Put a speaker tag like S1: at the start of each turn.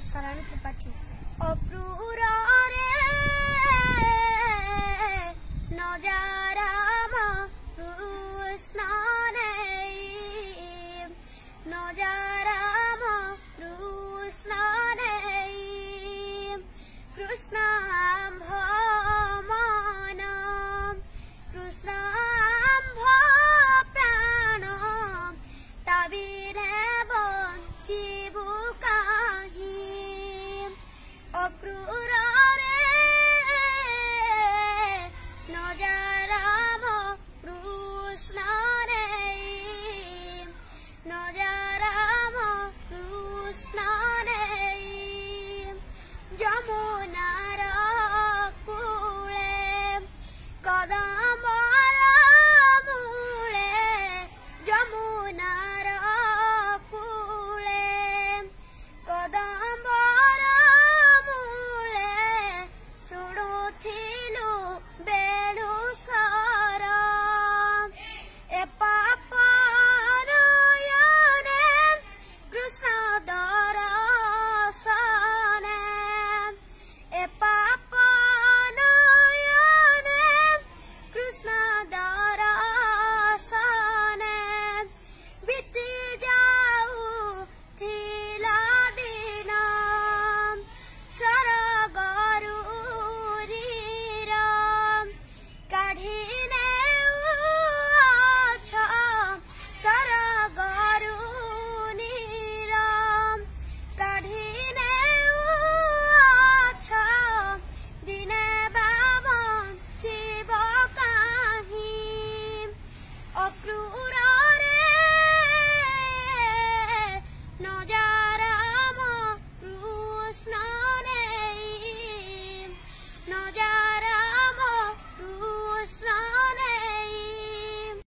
S1: Sarani Tripathi. Akrura re Najarama Krusnane Najarama Krusnane Krusnam Bhamanam Krusnam Bhapranam Tabire Bonchibu Kahim Akrura re Najarama Krusnane Najarama Krusnane Jamunara Kule Kadamara Mule Jamunara Kule Kadamara Mule Suduthilu Belu Sara Epapanayane Krishna Darasane Epapanayane Krishna Darasane Biti jau thila dinam Saragaruram Kadhine acham Saragaruniram Kadhine acham Dine baban chibakahim Akrura re Najarama Krusnane Najarama